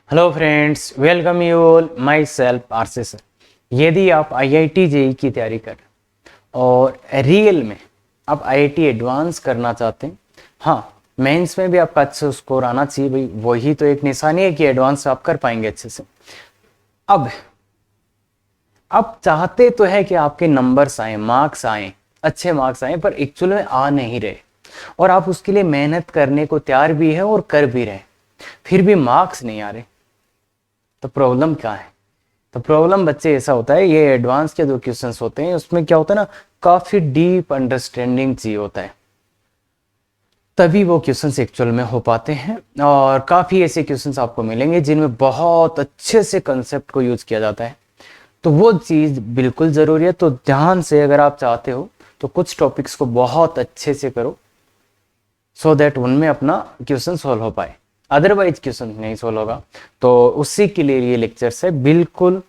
Hello friends, welcome you all. My self आरसे sir. यदि आप आईआईटी जेई की तैयारी कर और रियल में आप आईआईटी एडवांस करना चाहते हैं, हाँ मेंस में भी आपका अच्छा स्कोर आना चाहिए भाई, वही तो एक निशानी है कि एडवांस आप कर पाएंगे अच्छे से। अब आप चाहते तो है कि आपके नंबर्स आए, मार्क्स आए, अच्छे मार्क्स आए, पर एक्चुअल में आ नहीं रहे और आप उसके लिए मेहनत करने को तैयार भी है और कर भी रहे, फिर भी मार्क्स नहीं आ रहे। तो प्रॉब्लम क्या है? तो प्रॉब्लम बच्चे ऐसा होता है, ये एडवांस के जो क्वेश्चंस होते हैं उसमें क्या होता है ना, काफी डीप अंडरस्टैंडिंग चाहिए होता है, तभी वो क्वेश्चंस एक्चुअल में हो पाते हैं। और काफी ऐसे क्वेश्चंस आपको मिलेंगे जिनमें बहुत अच्छे से कंसेप्ट को यूज किया जाता है, तो वो चीज बिल्कुल जरूरी है। तो ध्यान से अगर आप चाहते हो तो कुछ टॉपिक्स को बहुत अच्छे से करो, सो दैट उनमें अपना क्वेश्चन सोल्व हो पाए, अदरवाइज क्वेश्चन नहीं सोल्व होगा। तो उसी के लिए ये लेक्चर्स है, बिल्कुल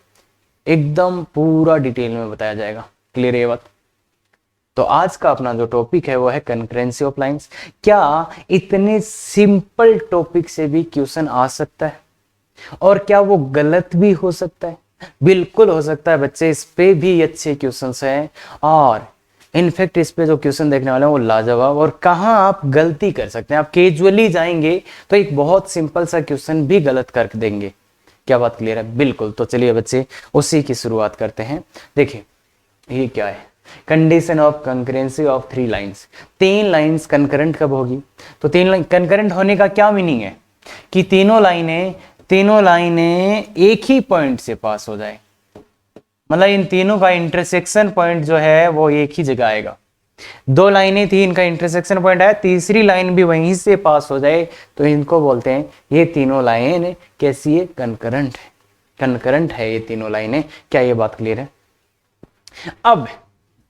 एकदम पूरा डिटेल में बताया जाएगा। क्लियर है ये बात? तो आज का अपना जो टॉपिक है वो है कंकरेंसी ऑफ लाइंस। क्या इतने सिंपल टॉपिक से भी क्वेश्चन आ सकता है? और क्या वो गलत भी हो सकता है? बिल्कुल हो सकता है बच्चे, इस पे भी अच्छे क्वेश्चंस हैं और इनफैक्ट इस पे जो क्वेश्चन देखने वाले हैं वो लाजवाब। और कहाँ आप गलती कर सकते हैं, आप कैजुअली जाएंगे तो एक बहुत सिंपल सा क्वेश्चन भी गलत कर देंगे। क्या बात क्लियर है? बिल्कुल। तो चलिए बच्चे उसी की शुरुआत करते हैं। देखिए ये क्या है, condition of concurrency of three lines. तीन लाइंस कंकरेंट कब होगी? तो तीन लाइन कंकरेंट होने का क्या मीनिंग है कि तीनों लाइनें एक ही पॉइंट से पास हो जाए, मतलब इन तीनों का इंटरसेक्शन पॉइंट जो है वो एक ही जगह आएगा। दो लाइनें थी, इनका इंटरसेक्शन पॉइंट आया, तीसरी लाइन भी वहीं से पास हो जाए, तो इनको बोलते हैं ये तीनों लाइन कैसी है? कंकरेंट है। कंकरेंट है ये तीनों लाइनें। क्या ये बात क्लियर है? अब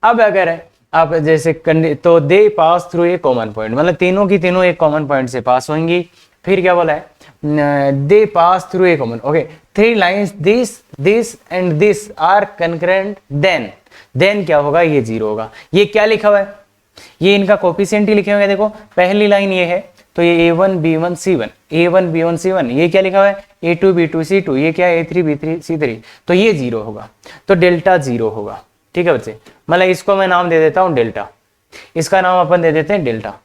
अगर है आप जैसे तो they pass through a common point, मतलब तीनों की तीनों एक कॉमन पॉइंट से पास होंगी। फिर क्या बोला है? They pass through a common, okay, three lines this and this are concurrent, then क्या होगा? ये जीरो होगा। ये क्या लिखा हुआ है? ये इनका कोफिशिएंट ही लिखे होंगे। देखो पहली लाइन ये है, तो ये A1 B1 C1, A1 B1 C1, ये क्या लिखा हुआ है? A2 B2 C2, ये क्या है? A3 B3 C3, तो ये जीरो होगा, तो डेल्टा जीरो होगा। ठीक है बच्चे, मतलब इसको मैं नाम दे देता हूं डेल्टा, इसका नाम अपन दे देते हैं डेल्टा।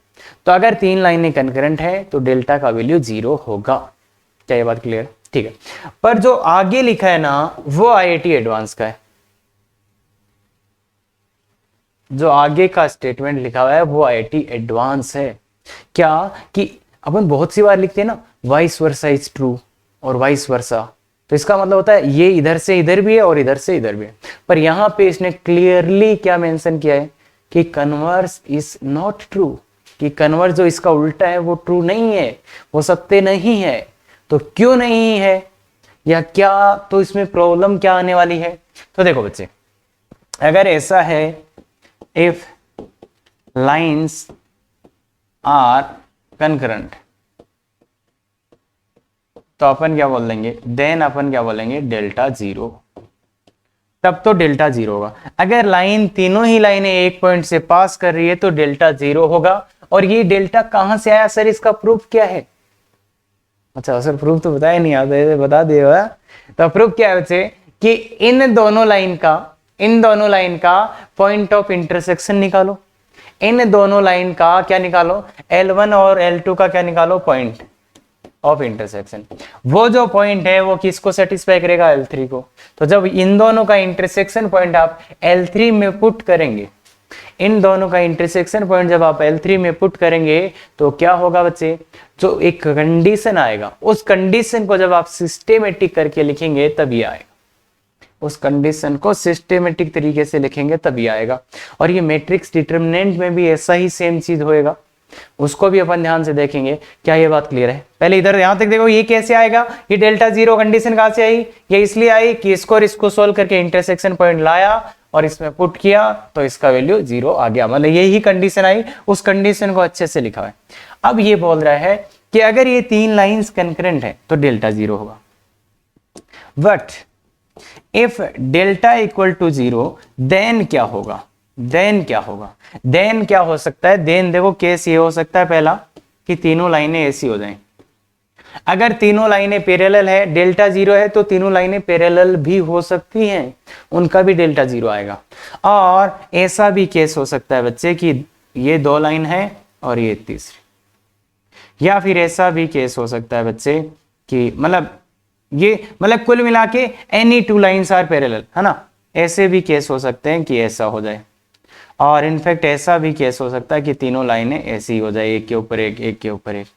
तो अगर तीन लाइनें कंकरेंट है तो डेल्टा का वैल्यू जीरो होगा। क्या ये बात क्लियर? ठीक है। पर जो आगे लिखा है ना वो आईआईटी एडवांस का है, जो आगे का स्टेटमेंट लिखा हुआ है वो आईआईटी एडवांस है। क्या कि अपन बहुत सी बार लिखते हैं ना वाइस वर्सा इज ट्रू और वाइस वर्सा, तो इसका मतलब होता है ये इधर से इधर भी है और इधर से इधर भी है। पर यहां पे इसने क्लियरली क्या मेंशन किया है कि कन्वर्स इज नॉट ट्रू, कि कन्वर्स जो इसका उल्टा है वो ट्रू नहीं है, वो सत्य नहीं है। तो क्यों नहीं है या क्या, तो इसमें प्रॉब्लम क्या आने वाली है? तो देखो बच्चे, अगर ऐसा है इफ लाइंस आर कंकरेंट, तो अपन क्या बोल देंगे? देन अपन क्या बोलेंगे? Delta zero. तब तो डेल्टा जीरो होगा। अगर लाइन तीनों ही लाइनें एक पॉइंट से पास कर रही है तो डेल्टा जीरो होगा। और ये डेल्टा कहां से आया सर? इसका प्रूफ क्या है? अच्छा सर प्रूफ तो बताया नहीं, आता बता दिए। तो प्रूफ क्या है बच्चे कि इन दोनों लाइन का पॉइंट ऑफ इंटरसेक्शन निकालो। इन दोनों लाइन का क्या निकालो? L1 और L2 का क्या निकालो? Point of intersection. वो जो पॉइंट है वो किसको सेटिस्फाई करेगा? L3 को। तो जब इन दोनों का इंटरसेक्शन पॉइंट आप L3 में पुट करेंगे, इन दोनों का इंटरसेक्शन पॉइंट जब आप L3 में पुट करेंगे तो क्या होगा बच्चे? जो एक कंडीशन आएगा, उस कंडीशन को जब आप सिस्टेमेटिक करके लिखेंगे तभी आएगा। उस कंडीशन को सिस्टेमेटिक तरीके से लिखेंगे तभी आएगा। और ये मैट्रिक्स डिटरमिनेंट में भी ऐसा ही सेम चीज होएगा, उसको भी अपन ध्यान से देखेंगे। क्या ये बात क्लियर है? पहले इधर यहां तक देखो, ये कैसे आएगा? ये डेल्टा जीरो कंडीशन कहां से आई? ये इसलिए आई कि इसको सोल्व करके इंटरसेक्शन पॉइंट लाया और इसमें पुट किया तो इसका वैल्यू जीरो आ गया, मतलब यही कंडीशन आई, उस कंडीशन को अच्छे से लिखा है। अब ये बोल रहा है कि अगर ये तीन लाइंस कंकरेंट है तो डेल्टा जीरो होगा, but if delta equal to zero then क्या होगा? देन क्या हो सकता है? देन देखो केस ये हो सकता है पहला कि तीनों लाइनें ऐसी हो जाएं, अगर तीनों लाइनें पैरेलल है, डेल्टा जीरो है, तो तीनों लाइनें पैरेलल भी हो सकती हैं, उनका भी डेल्टा जीरो आएगा। और ऐसा भी केस हो सकता है बच्चे कि ये दो लाइन है और ये तीसरी, या फिर ऐसा भी केस हो सकता है बच्चे कि मतलब कुल मिला के any two lines are parallel, है ना। ऐसे भी केस हो सकते हैं कि ऐसा हो जाए, और इनफैक्ट ऐसा भी केस हो सकता है कि तीनों लाइनें ऐसी हो जाए, एक के ऊपर एक, एक के ऊपर एक,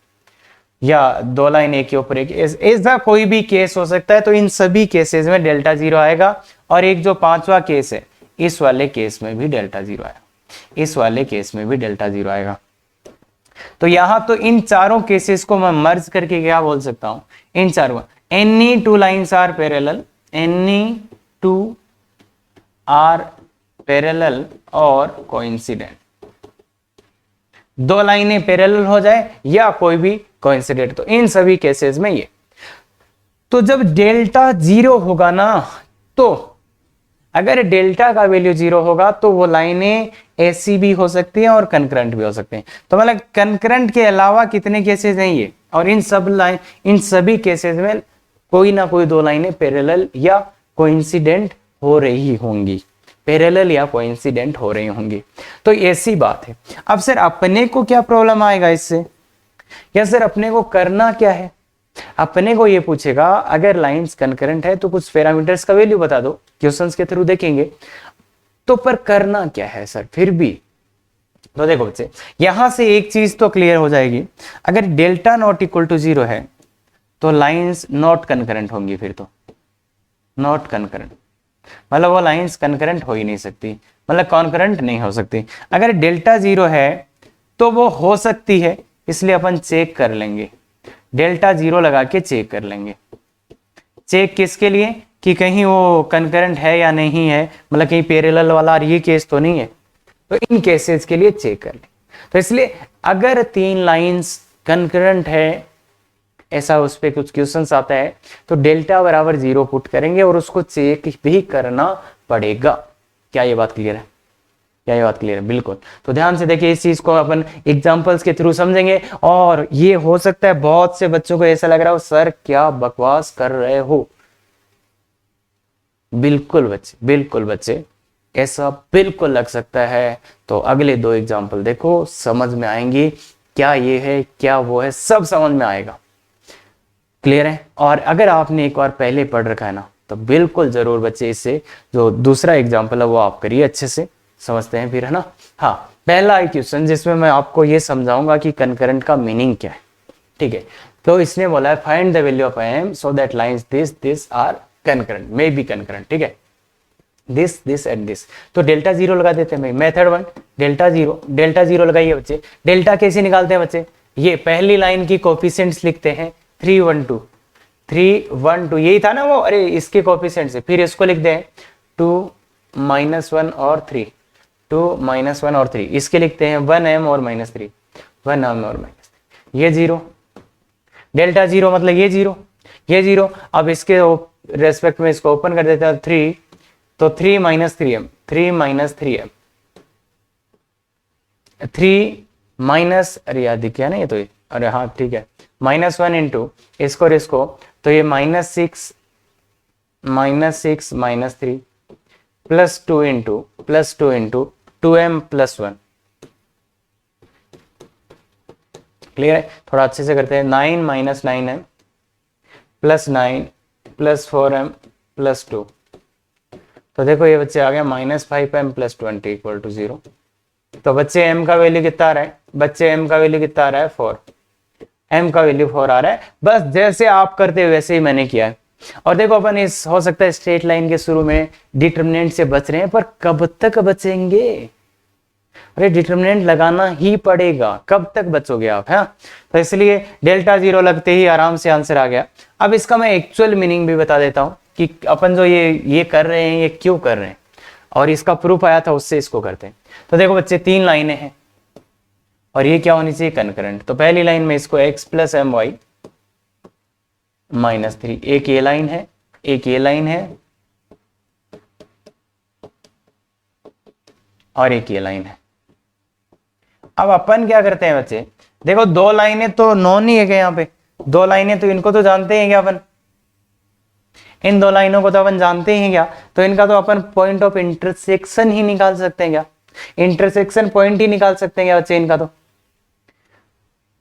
या दो लाइन एक के ऊपर एक, ऐसा कोई भी केस हो सकता है। तो इन सभी केसेस में डेल्टा जीरो आएगा। और एक जो पांचवा केस है, इस वाले केस में भी डेल्टा जीरो आएगा, इस वाले केस में भी डेल्टा जीरो आएगा। तो यहां तो इन चारों केसेस को मैं मर्ज करके क्या बोल सकता हूं, इन चारों, any two lines are parallel, any two are parallel और कोइंसिडेंट, दो लाइनें पैरेलल हो जाए या कोई भी कोइंसिडेंट, तो इन सभी केसेस में ये। तो जब डेल्टा जीरो होगा ना, तो अगर डेल्टा का वैल्यू जीरो होगा तो वो लाइनें ऐसी भी हो सकती हैं और कंकरेंट भी हो सकते हैं। तो मतलब कंकरेंट के अलावा कितने केसेस हैं ये, और इन सभी केसेस में कोई ना कोई दो लाइनें पैरेलल या कोइंसिडेंट हो रही होंगी, पैरेलल या कोइंसिडेंट हो रही होंगी। तो ऐसी बात है। अब सर अपने को क्या प्रॉब्लम आएगा इससे, या सर अपने को करना क्या है, अपने को ये पूछेगा अगर लाइंस कंकरेंट है तो कुछ पैरामीटर्स का वैल्यू बता दो, क्वेश्चंस के थ्रू देखेंगे। तो पर करना क्या है सर फिर भी, तो देखो बच्चे यहां से एक चीज तो क्लियर हो जाएगी, अगर delta not equal to zero है तो लाइंस नॉट कंकरेंट होंगी, फिर तो नॉट कंकरेंट, मतलब वो लाइंस कंकरेंट हो ही नहीं सकती, मतलब कॉन्करेंट नहीं हो सकती। अगर डेल्टा जीरो है तो वो हो सकती है, इसलिए अपन चेक कर लेंगे, डेल्टा जीरो लगा के चेक कर लेंगे। चेक किसके लिए, कि कहीं वो कंकरेंट है या नहीं है, मतलब कहीं पैरेलल वाला ये केस तो नहीं है, तो इन केसेस के लिए चेक कर लें। तो इसलिए अगर तीन लाइंस कंकरेंट है, ऐसा उस पर कुछ क्वेश्चंस आता है, तो डेल्टा बराबर जीरो पुट करेंगे और उसको चेक भी करना पड़ेगा। क्या ये बात क्लियर है, क्या ये बात क्लियर है? बिल्कुल। तो ध्यान से देखिए, इस चीज को अपन एग्जांपल्स के थ्रू समझेंगे। और ये हो सकता है बहुत से बच्चों को ऐसा लग रहा हो सर क्या बकवास कर रहे हो, बिल्कुल बच्चे ऐसा बिल्कुल लग सकता है। तो अगले दो एग्जाम्पल देखो, समझ में आएंगी, क्या ये है क्या वो है, सब समझ में आएगा। क्लियर है? और अगर आपने एक बार पहले पढ़ रखा है ना, तो बिल्कुल जरूर बच्चे इससे जो दूसरा एग्जाम्पल है वो आप करिए अच्छे से। समझते हैं फिर, है ना। हाँ, पहला क्वेश्चन जिसमें मैं आपको ये समझाऊंगा कि कंकरेंट का मीनिंग क्या है, ठीक है। तो इसने बोला है find the value of m so that lines this are concurrent, may be concurrent, ठीक है, दिस एंड दिस। तो डेल्टा जीरो लगा देते हैं भाई, मेथड वन, डेल्टा जीरो लगाइए बच्चे। डेल्टा कैसे निकालते हैं बच्चे, ये पहली लाइन की कोफिशिएंट्स लिखते हैं 3 1 2, 3 1 2, यही था ना वो, अरे इसके कोफिशिएंट से फिर इसको लिख दें 2 -1 और 3, 2 -1 और 3, इसके लिखते हैं 1m और -3, 1m और -3, ये जीरो, डेल्टा जीरो मतलब ये जीरो, ये जीरो। अब इसके रेस्पेक्ट में इसको ओपन कर देते हैं 3, तो 3 -3m, 3 -3m, 3 माइनस, अरे याद दिख गया ना ये तो, अरे हाँ ठीक है, -1 इंटू इसको और इसको, तो ये -6 -3 +2 इंटू 2m + 1। क्लियर है? थोड़ा अच्छे से करते हैं, 9 - 9m +9 +4m +2, तो देखो ये बच्चे आ गया -5m + 20 = 0। तो बच्चे m का वैल्यू कितना आ रहा है, बच्चे m का वैल्यू कितना आ रहा है 4, m का वैल्यू 4 आ रहा है। बस जैसे आप करते हो वैसे ही मैंने किया है। और देखो अपन इस हो सकता है स्ट्रेट लाइन के शुरू में डिटरमिनेंट से बच रहे हैं, पर कब तक बचेंगे, अरे डिटरमिनेंट लगाना ही पड़ेगा, कब तक बचोगे आप, है। तो इसलिए डेल्टा जीरो लगते ही आराम से आंसर आ गया। अब इसका मैं एक्चुअल मीनिंग भी बता देता हूं कि अपन जो ये कर रहे हैं ये क्यों कर रहे हैं, और इसका प्रूफ आया था उससे इसको करते हैं। तो देखो बच्चे तीन लाइनें हैं और ये क्या होनी चाहिए, कंकरेंट। तो पहली लाइन में इसको x + my -3, एक ये लाइन है, एक ये लाइन है और एक ये लाइन है। अब अपन क्या करते हैं बच्चे, देखो दो लाइनें तो नॉन ही है यहाँ पे, दो लाइनें तो इनको तो जानते हैं क्या अपन, इन दो लाइनों को तो अपन जानते हैं क्या, तो इनका तो अपन पॉइंट ऑफ इंटरसेक्शन ही निकाल सकते हैं क्या, इंटरसेक्शन पॉइंट ही निकाल सकते हैं क्या बच्चे इनका। तो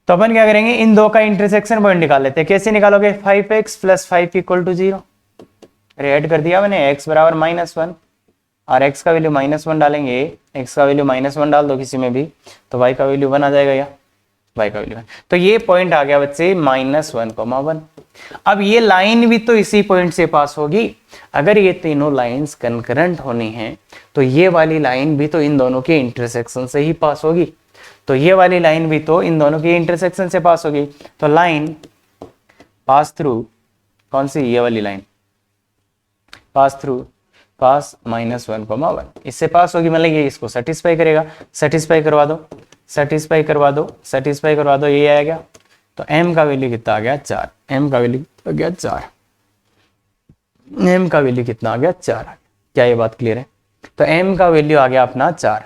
अपन क्या करेंगे, इन दो का इंटरसेक्शन पॉइंट निकाल लेते हैं। कैसे निकालोगे, 5x + 5 = 0। ऐड कर दिया मैंने, x बराबर -1 और x का वैल्यू -1 डालेंगे, x का वैल्यू -1 डाल दो किसी में भी, तो y का वैल्यू 1 आ जाएगा, या y का वैल्यू 1। तो ये पॉइंट आ गया बच्चे -1,1। अब ये लाइन भी तो इसी पॉइंट से पास होगी। अगर ये तीनों लाइंस कंकरेंट होनी है तो ये वाली लाइन भी तो इन दोनों के इंटरसेक्शन से ही पास होगी, तो ये वाली लाइन भी तो इन दोनों के इंटरसेक्शन से पास होगी। तो लाइन पास थ्रू, कौन सी, ये वाली लाइन पास थ्रू, पास -1,1 इससे पास होगी, मतलब ये इसको सेटिस्फाई करेगा। सेटिस्फाई करवा दो, सेटिस्फाई करवा दो, सेटिस्फाई करवा दो, ये आ गया। तो m का वैल्यू कितना आ गया, 4। m का वैल्यू आ गया 4, m का वैल्यू कितना आ गया, 4 आ गया। क्या ये बात क्लियर है? तो m का वैल्यू आ गया अपना 4।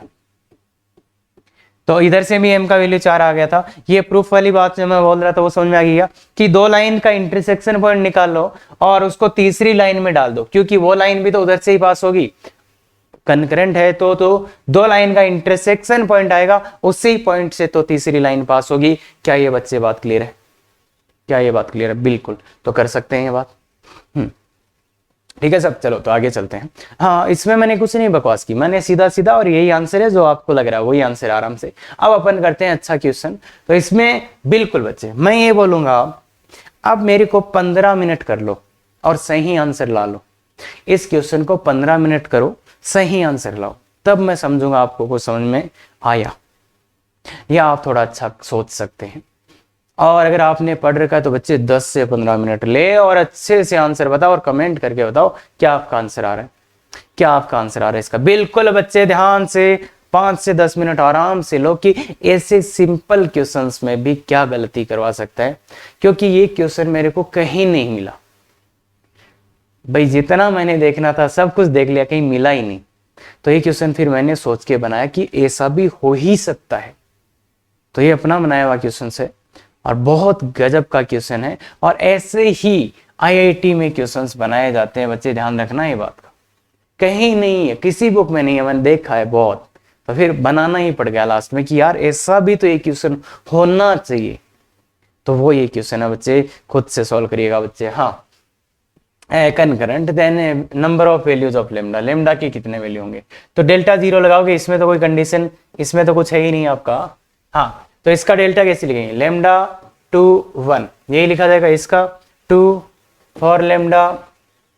तो इधर से भी m का वैल्यू 4 आ गया था। ये प्रूफ वाली बात जो मैं बोल रहा था वो समझ में आ गया कि दो लाइन का इंटरसेक्शन पॉइंट निकाल लो और उसको तीसरी लाइन में डाल दो, क्योंकि वो लाइन भी तो उधर से ही पास होगी। कंकरेंट है तो दो लाइन का इंटरसेक्शन पॉइंट आएगा, उसी पॉइंट से तो तीसरी लाइन पास होगी। क्या ये बच्चे बात क्लियर है? क्या ये बात क्लियर है? बिल्कुल, तो कर सकते हैं ये बात। ठीक है सब, चलो तो आगे चलते हैं। हाँ, इसमें मैंने कुछ नहीं बकवास की, मैंने सीधा सीधा, और यही आंसर है जो आपको लग रहा है वही आंसर आराम से। अब अपन करते हैं अच्छा क्वेश्चन। तो इसमें बिल्कुल बच्चे मैं ये बोलूंगा, अब मेरे को 15 मिनट कर लो और सही आंसर ला लो। इस क्वेश्चन को 15 मिनट करो, सही आंसर लाओ, तब मैं समझूंगा आपको कुछ समझ में आया, या आप थोड़ा अच्छा सोच सकते हैं। और अगर आपने पढ़ रखा है तो बच्चे 10 से 15 मिनट ले और अच्छे से आंसर बताओ और कमेंट करके बताओ क्या आपका आंसर आ रहा है, क्या आपका आंसर आ रहा है इसका। बिल्कुल बच्चे ध्यान से 5 से 10 मिनट आराम से लो कि ऐसे सिंपल क्वेश्चंस में भी क्या गलती करवा सकता है, क्योंकि ये क्वेश्चन मेरे को कहीं नहीं मिला भाई। जितना मैंने देखना था सब कुछ देख लिया, कहीं मिला ही नहीं। तो ये क्वेश्चन फिर मैंने सोच के बनाया कि ऐसा भी हो ही सकता है। तो ये अपना बनाया हुआ क्वेश्चन है और बहुत गजब का क्वेश्चन है, और ऐसे ही आईआईटी में क्वेश्चंस बनाए जाते हैं बच्चे, ध्यान रखना ये बात का। कहीं नहीं है, किसी बुक में नहीं है, मैंने देखा है बहुत। तो फिर बनाना ही पड़ गया लास्ट में कि यार ऐसा भी तो एक क्वेश्चन होना चाहिए। तो वो ये क्वेश्चन है बच्चे, खुद से सॉल्व करिएगा बच्चे। हाँ, concurrent then number of values of lambda, lambda के कितने वैल्यू होंगे, तो डेल्टा 0 लगाओगे। इसमें तो कोई कंडीशन, इसमें तो कुछ है ही नहीं आपका। हाँ, तो इसका डेल्टा कैसे लिखेंगे, लेमडा 2 1 यही लिखा जाएगा। इसका 2 फॉर लेमडा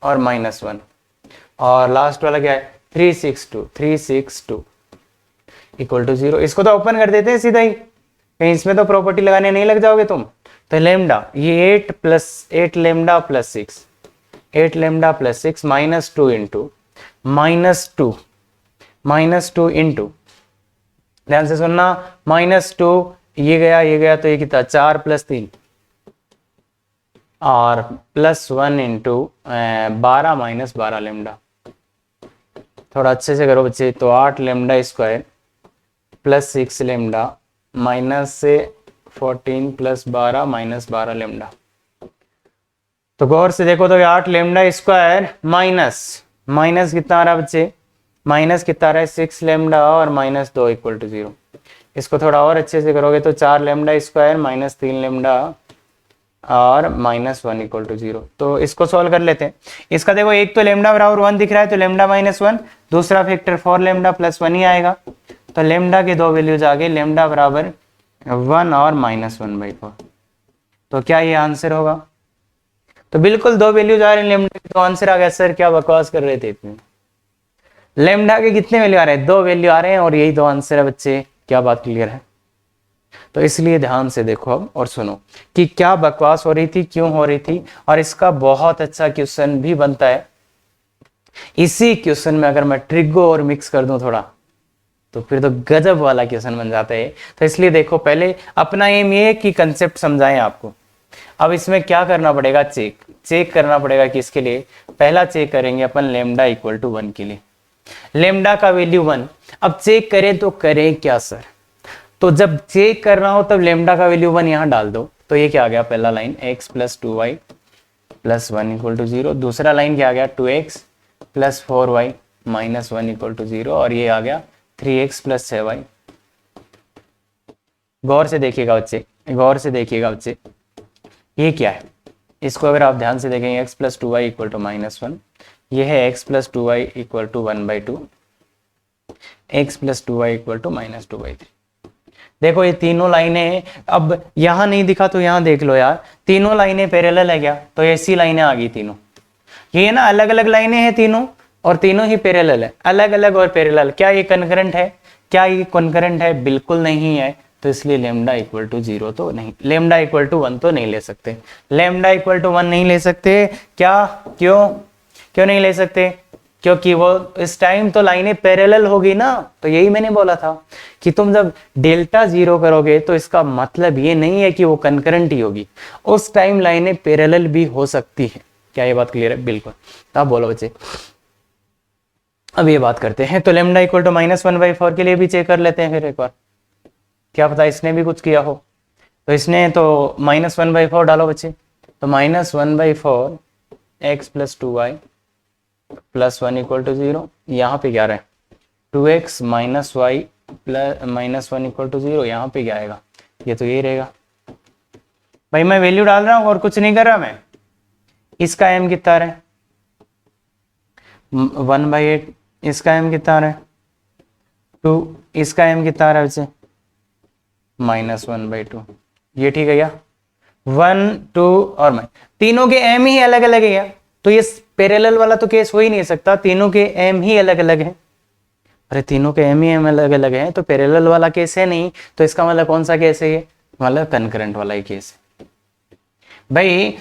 और -1, और लास्ट वाला क्या है 362 = 0। इसको तो ओपन कर देते हैं सीधा ही, कहीं इसमें तो प्रॉपर्टी लगाने नहीं लग जाओगे तुम। तो लेमडा ये 8 लेमडा + 6, 8 लेमडा + 6 -2 इंटू -2 इंटू, ध्यान से सुनना, -2 ये गया तो ये कितना 4 + 3 और +1 इंटू 12 - 12 लेमडा। थोड़ा अच्छे से करो बच्चे। तो 8 लेमडा स्क्वायर + 6 लेमडा -14 + 12 - 12 लेमडा। तो गौर से देखो तो 8 लेमडा स्क्वायर माइनस कितना आ रहा है बच्चे, माइनस कितना आ रहा है 6 लेमडा और -2 = 0। इसको थोड़ा और अच्छे से करोगे तो 4 लेमडा स्क्वायर -3 लेमडा और -1 = 0। तो इसको सॉल्व कर लेते हैं। इसका देखो, एक तो लेमडा बराबर 1 दिख रहा है, तो लेमडा -1, दूसरा फैक्टर 4 लेमडा + 1 ही आएगा। तो लेमडा के दो वैल्यूज आ गए, लेमडा बराबर 1 और -1/4। तो क्या ये आंसर होगा? तो बिल्कुल दो वैल्यूज आ रहे हैं लेमडा के, तो आंसर आ गया। सर क्या बकवास कर रहे थे इतने, लेमडा के कितने वैल्यू आ रहे हैं, 2 वैल्यू आ रहे हैं, और यही दो आंसर है बच्चे। क्या बात क्लियर है? तो इसलिए ध्यान से देखो अब और सुनो कि क्या बकवास हो रही थी, क्यों हो रही थी, और इसका बहुत अच्छा क्वेश्चन भी बनता है। इसी क्वेश्चन में अगर मैं ट्रिगो और मिक्स कर दूं थोड़ा, तो फिर तो गजब वाला क्वेश्चन बन जाता है। तो इसलिए देखो, पहले अपना एम ये कि कंसेप्ट समझाएं आपको। अब इसमें क्या करना पड़ेगा, चेक करना पड़ेगा कि इसके लिए पहला चेक करेंगे अपन लेमडा = 1 के लिए, लेमडा का वैल्यू 1। अब चेक करें तो करें क्या सर, तो जब चेक करना हो तब लेमडा का वैल्यू 1 यहां डाल दो, तो ये क्या आ गया, पहला line x plus 2y plus 1 equal to 0, दूसरा लाइन क्या आ गया 2x plus 4y minus 1 equal to 0, और ये आ गया 3x प्लस 6y। गौर से देखिएगा बच्चे, गौर से देखिएगा बच्चे, ये क्या है, इसको अगर आप ध्यान से देखेंगे x plus 2y equal to minus 1, ये है x plus 2y equal to 1/2, x plus 2y equal to minus 2/3। देखो ये तीनों लाइनें हैं, अब यहां नहीं दिखा तो यहां देख लो यार, तीनों लाइनें पैरेलल है क्या, तो ऐसी लाइनें आ गई तीनों, ये ना अलग अलग लाइनें हैं तीनों, और तीनों ही पैरेलल है, अलग अलग और पैरेलल। क्या ये कनकरेंट है, क्या ये कॉन्करेंट है, बिल्कुल नहीं है, तो इसलिए लेमडा इक्वल टू 0 तो नहीं, लेमडा इक्वल टू 1 तो नहीं ले सकते, लेमडा इक्वल टू 1 नहीं ले सकते। क्या, क्यों, क्यों नहीं ले सकते, क्योंकि वो इस टाइम तो लाइनें पैरेलल होगी ना, तो यही मैंने बोला था कि तुम जब डेल्टा 0 करोगे तो इसका मतलब ये नहीं है कि वो कनकरेंट ही होगी, उस टाइम लाइनें पैरेलल भी हो सकती है। क्या ये बात क्लियर है, बिल्कुल। तो आप बोलो बच्चे, अब ये बात करते हैं, तो लेमडा इक्वल टू माइनस 1/4 के लिए भी चेक कर लेते हैं फिर एक बार, क्या पता इसने भी कुछ किया हो, तो इसने तो माइनस 1/4 डालो बच्चे, तो minus 1/4 x plus 2y plus 1 equal to 0, यहाँ पे क्या रहे 2x minus y plus minus 1 equal to 0, यहाँ पे क्या आएगा, ये तो ये रहेगा। भाई मैं वैल्यू डाल रहा हूँ और कुछ नहीं कर रहा मैं, इसका m कितना है 1/8, इसका m कितना है 2, इसका m कितना है बच्चे माइनस 1/2, ये ठीक है क्या, 1 2 और तीनों के m ही अलग अलग है क्या, तो ये पैरेलल वाला तो केस हो ही नहीं सकता, तीनों के m ही अलग अलग है, अरे तीनों के m ही अलग अलग है तो पैरेलल वाला केस है नहीं, तो इसका मतलब कौन सा केस है ये, मतलब कनकरेंट वाला ही केस है। भाई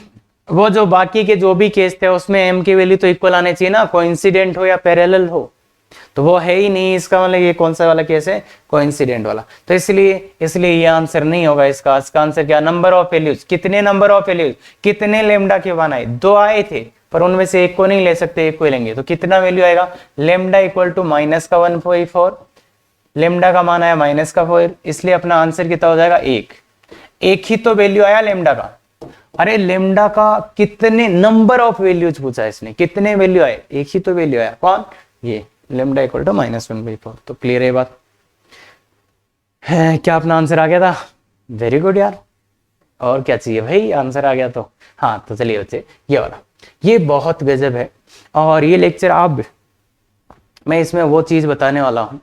वो जो बाकी के जो भी केस थे उसमें m की वैल्यू तो इक्वल आने चाहिए ना, कोइंसिडेंट हो या पैरेलल हो, तो वो है ही नहीं, इसका मतलब ये कौन सा वाला केस है, कोइंसिडेंट वाला, तो इसलिए ये आंसर नहीं होगा इसका आंसर क्या, नंबर ऑफ वैल्यूज, कितने नंबर ऑफ वैल्यूज, कितने लेमडा के वन आए, 2 आए थे, पर उनमें से एक को नहीं ले सकते, एक को लेंगे, तो कितना वैल्यू आएगा, लेमडा इक्वल टू माइनस का 1/4, लेमडा का मान आया माइनस का 4, इसलिए अपना आंसर कितना हो जाएगा, एक ही तो वैल्यू आया लेमडा का। अरे लेमडा का कितने नंबर ऑफ वैल्यूज पूछा है इसने, कितने वैल्यू आए, एक ही तो वैल्यू आया, कौन, ये लेमडा इक्वल टू माइनस 1/4, तो क्लियर है बात है, क्या अपना आंसर आ गया था, वेरी गुड यार, और क्या चाहिए भाई, आंसर आ गया तो। हाँ तो चलिए बच्चे, ये वाला ये बहुत गजब है, और ये लेक्चर आप, मैं इसमें वो चीज बताने वाला हूं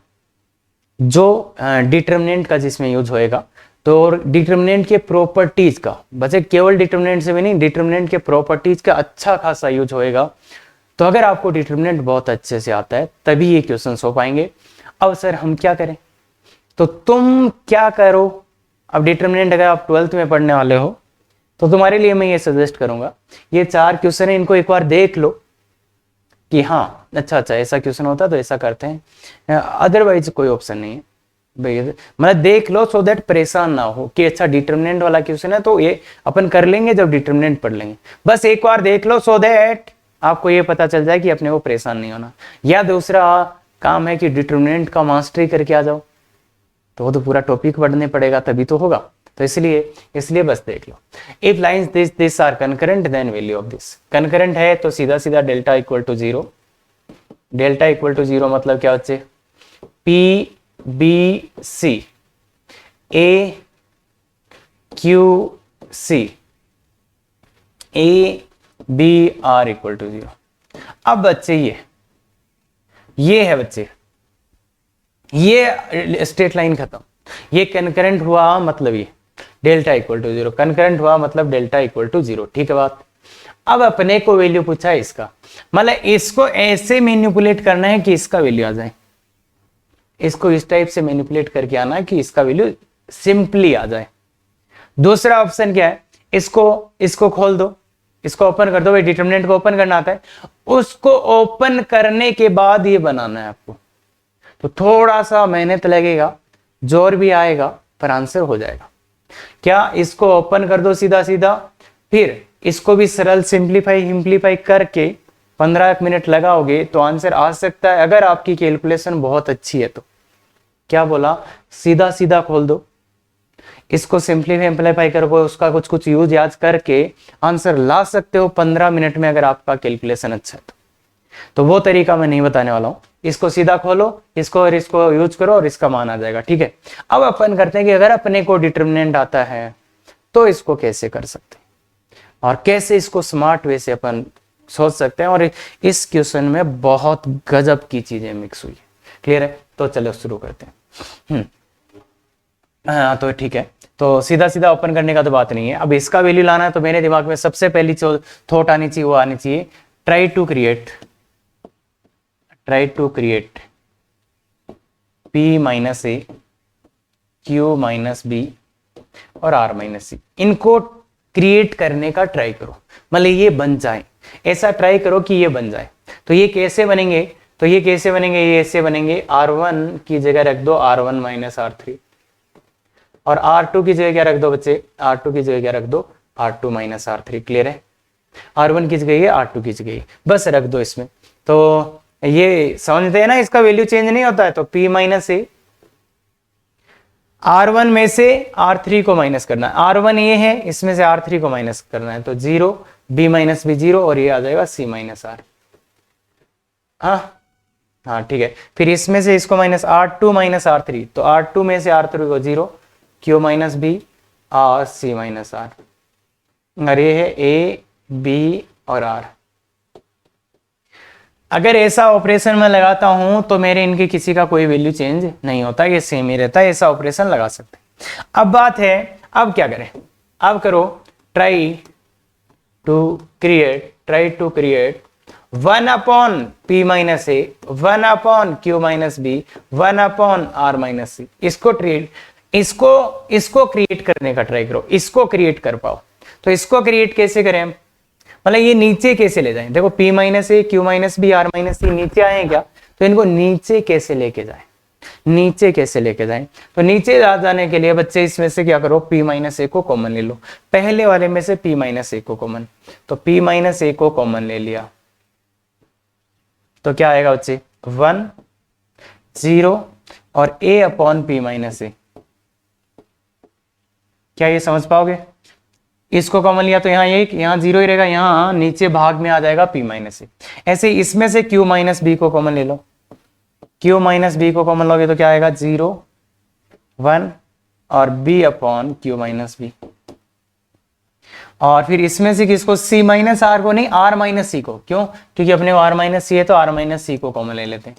जो डिटर्मिनेंट का जिसमें यूज होएगा, तो डिटर्मिनेंट के प्रॉपर्टीज का, बच्चे केवल डिटर्मिनेंट से भी नहीं, डिटर्मिनेंट के प्रॉपर्टीज का अच्छा खासा यूज होएगा, तो अगर आपको डिटर्मिनेंट बहुत अच्छे से आता है तभी ये क्वेश्चन हो पाएंगे। अब सर हम क्या करें, तो तुम क्या करो, अब डिटर्मिनेंट अगर आप 12th में पढ़ने वाले हो तो तुम्हारे लिए मैं ये सजेस्ट करूंगा, ये 4 क्वेश्चन है, इनको एक बार देख लो कि हाँ अच्छा ऐसा क्वेश्चन होता है तो ऐसा करते हैं, अदरवाइज कोई ऑप्शन नहीं है भाई, मतलब देख लो सो दैट परेशान ना हो कि अच्छा डिटर्मिनेंट वाला क्वेश्चन है तो ये अपन कर लेंगे जब डिटर्मिनेंट पढ़ लेंगे, बस एक बार देख लो सो दैट आपको ये पता चल जाए कि अपने को परेशान नहीं होना। या दूसरा काम है कि डिटर्मिनेंट का मास्टरी करके आ जाओ, तो वो तो पूरा टॉपिक पढ़ने पड़ेगा तभी तो होगा, तो इसलिए बस देख लो, if lines this are concurrent then value of this, concurrent है तो सीधा सीधा delta equal to 0, delta equal to 0 मतलब क्या बच्चे, P B C A Q C A B are equal to 0। अब बच्चे ये है बच्चे, ये स्ट्रेट लाइन खत्म, ये कनकरेंट हुआ मतलब ये डेल्टा इक्वल टू 0, कनकरेंट हुआ मतलब डेल्टा इक्वल टू 0, ठीक है बात। अब अपने को वैल्यू पूछा है इसका, मतलब इसको ऐसे मैनिपुलेट करना है कि इसका वैल्यू आ जाए, इसको इस टाइप से मैनिपुलेट करके आना है कि इसका वैल्यू सिंपली आ जाए। दूसरा ऑप्शन क्या है, इसको खोल दो, इसको ओपन कर दो, भाई डिटर्मिनेंट को ओपन करना आता है, उसको ओपन करने के बाद ये बनाना है आपको, तो थोड़ा सा मेहनत लगेगा, जोर भी आएगा, पर आंसर हो जाएगा। क्या, इसको ओपन कर दो सीधा सीधा, फिर इसको भी सरल सिंप्लीफाई करके 15 मिनट लगाओगे तो आंसर आ सकता है, अगर आपकी कैलकुलेशन बहुत अच्छी है तो। क्या बोला, सीधा सीधा खोल दो, इसको सिंप्लीफाई करोगे, उसका कुछ कुछ यूज याद करके आंसर ला सकते हो 15 मिनट में, अगर आपका कैलकुलेशन अच्छा है तो वो तरीका मैं नहीं बताने वाला हूं। इसको सीधा खोलो, इसको और इसको यूज करो और इसका मान आ जाएगा। ठीक है, अब अपन करते हैं कि अगर अपने को डिटर्मिनेंट आता है तो इसको कैसे कर सकते हैं और कैसे इसको स्मार्ट वे से अपन सोच सकते हैं। और इस क्वेश्चन में बहुत गजब की चीजें मिक्स हुई है। क्लियर है? तो चलो शुरू करते हैं। हाँ तो ठीक है, तो सीधा सीधा ओपन करने का तो बात नहीं है। अब इसका वैल्यू लाना है तो मेरे दिमाग में सबसे पहली जो थॉट आनी चाहिए वो आनी चाहिए, try to create p minus A, q minus B और r माइनस सी। इनको क्रिएट करने का ट्राई करो, मतलब ये बन जाए, ऐसा ट्राई करो कि ये बन जाए। तो ये कैसे बनेंगे? ये ऐसे बनेंगे, r1 की जगह रख दो r1 माइनस r3 और r2 की जगह क्या रख दो बच्चे? r2 की जगह क्या रख दो? r2 minus r3। क्लियर है? r1 की जगह ये, r2 की जगह बस रख दो इसमें। तो ये समझते हैं ना, इसका वैल्यू चेंज नहीं होता है। तो p माइनस ए, r1 में से r3 को माइनस करना है, r1 ये है, इसमें से r3 को माइनस करना है, तो 0, b माइनस बी 0 और ये आ जाएगा c माइनस r। हाँ ठीक है, फिर इसमें से इसको माइनस r2 माइनस r3, तो r2 में से r3 को 0, q माइनस बी और c माइनस r। और ये है a b और r। अगर ऐसा ऑपरेशन मैं लगाता हूं तो मेरे इनके किसी का कोई वैल्यू चेंज नहीं होता, ये सेम ही रहता है। ऐसा ऑपरेशन लगा सकते हैं। अब बात है, अब क्या करें? अब करो try to create 1 upon p minus A, 1 upon q minus B, 1 upon r minus C. इसको क्रिएट करने का ट्राई करो, इसको क्रिएट कर पाओ। तो इसको क्रिएट कैसे करें? मतलब ये नीचे कैसे ले जाएं? देखो p minus A, q minus B, r minus C नीचे आए क्या? तो इनको नीचे कैसे लेके जाएं? तो नीचे आ जाने के लिए बच्चे इसमें से क्या करो, p माइनस ए को कॉमन ले लो। पहले वाले में से p माइनस ए को कॉमन, तो p माइनस ए को कॉमन ले लिया तो क्या आएगा बच्चे? 1 0 और a अपॉन p माइनस ए। क्या ये समझ पाओगे? इसको कॉमन लिया तो यहाँ एक, यहाँ 0 ही रहेगा, यहाँ नीचे भाग में आ जाएगा p माइनस ए। ऐसे इसमें से q माइनस बी को कॉमन ले लो, q माइनस बी को कॉमन लोगे तो क्या आएगा? 0 1 और b upon q minus B. और फिर इसमें से किसको? c माइनस r को नहीं, r माइनस सी को। क्यों? क्योंकि अपने को r माइनस सी है तो r माइनस सी को कॉमन ले लेते हैं।